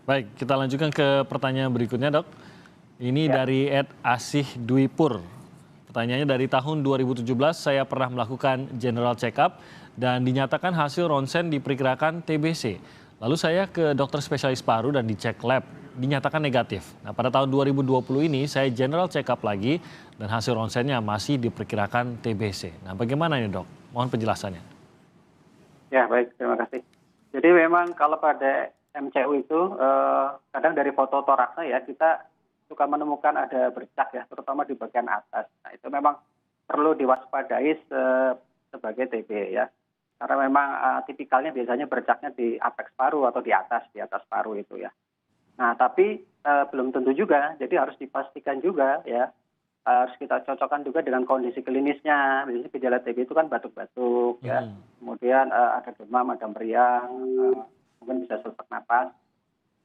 Baik, kita lanjutkan ke pertanyaan berikutnya, Dok. Ini dari @Asih Dwipur. Pertanyaannya, dari tahun 2017 saya pernah melakukan general check up dan dinyatakan hasil ronsen diperkirakan TBC. Lalu saya ke dokter spesialis paru dan dicek lab, dinyatakan negatif. Nah, pada tahun 2020 ini saya general check up lagi dan hasil ronsennya masih diperkirakan TBC. Nah, bagaimana ini, Dok? Mohon penjelasannya. Ya, baik, terima kasih. Jadi memang kalau pada MCU itu kadang dari foto toraksnya ya kita suka menemukan ada bercak ya, terutama di bagian atas. Nah, itu memang perlu diwaspadai sebagai TB ya. Karena memang tipikalnya biasanya bercaknya di apeks paru atau di atas paru itu ya. Nah, tapi belum tentu juga, jadi harus dipastikan juga ya. Harus kita cocokkan juga dengan kondisi klinisnya. Biasanya gejala TB itu kan batuk-batuk ya. Kemudian ada demam, ada meriang, mungkin bisa sesak napas.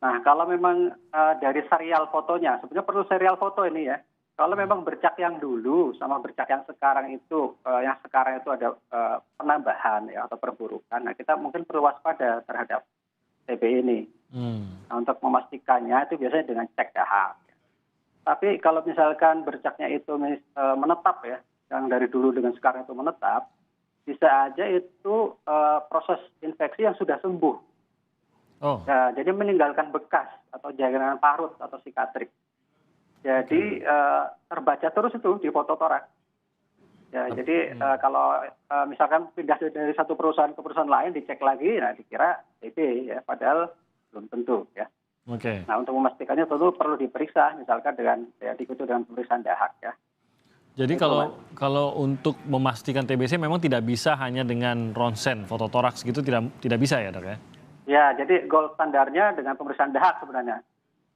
Nah, kalau memang dari serial fotonya, sebenarnya perlu serial foto ini ya. Kalau memang bercak yang dulu sama bercak yang sekarang itu ada penambahan ya atau perburukan. Nah, kita mungkin perlu waspada terhadap TB ini. Nah, untuk memastikannya itu biasanya dengan cek dahak. Tapi kalau misalkan bercaknya itu menetap ya, yang dari dulu dengan sekarang itu menetap, bisa aja itu proses infeksi yang sudah sembuh. Oh. Nah, jadi meninggalkan bekas atau jaringan parut atau sikatrik. Jadi terbaca terus itu di foto toraks. Ya, jadi kalau misalkan pindah dari satu perusahaan ke perusahaan lain dicek lagi, nah dikira TB ya, padahal belum tentu ya. Oke. Nah, untuk memastikannya tentu perlu diperiksa, misalkan diikuti dengan pemeriksaan dahak ya. Jadi kalau untuk memastikan TBC memang tidak bisa hanya dengan ronsen, foto toraks gitu tidak bisa ya, Dok ya? Ya, jadi gold standarnya dengan pemeriksaan dahak sebenarnya.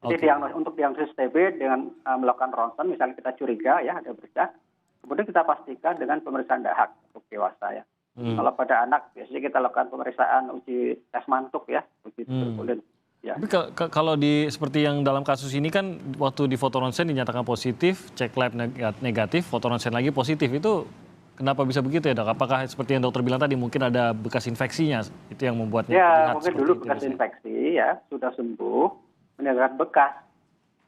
Jadi untuk diagnosis TB dengan melakukan ronsen, misalnya kita curiga ya ada bercak, kemudian kita pastikan dengan pemeriksaan dahak untuk dewasa ya. Kalau pada anak biasanya kita lakukan pemeriksaan uji tes mantuk ya, uji tuberkulin. Ya. Tapi kalau seperti yang dalam kasus ini kan waktu di foto ronsen dinyatakan positif, cek lab negatif, foto ronsen lagi positif, itu kenapa bisa begitu ya, Dok? Apakah seperti yang dokter bilang tadi mungkin ada bekas infeksinya, itu yang membuatnya ya terlihat mungkin seperti dulu itu, bekas infeksi ya sudah sembuh, meninggalkan bekas.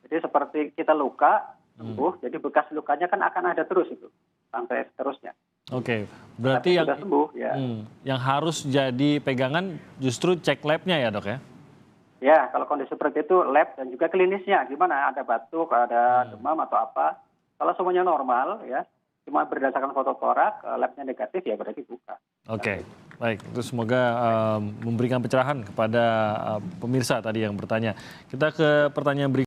Jadi seperti kita luka sembuh, jadi bekas lukanya kan akan ada terus itu sampai seterusnya. Oke, berarti sudah sembuh ya. Yang harus jadi pegangan justru cek labnya ya, Dok ya? Ya, kalau kondisi seperti itu lab dan juga klinisnya gimana, ada batuk, ada demam atau apa. Kalau semuanya normal ya, cuma berdasarkan foto toraks, labnya negatif ya berarti buka. Oke, baik. Itu semoga memberikan pencerahan kepada pemirsa tadi yang bertanya. Kita ke pertanyaan berikutnya.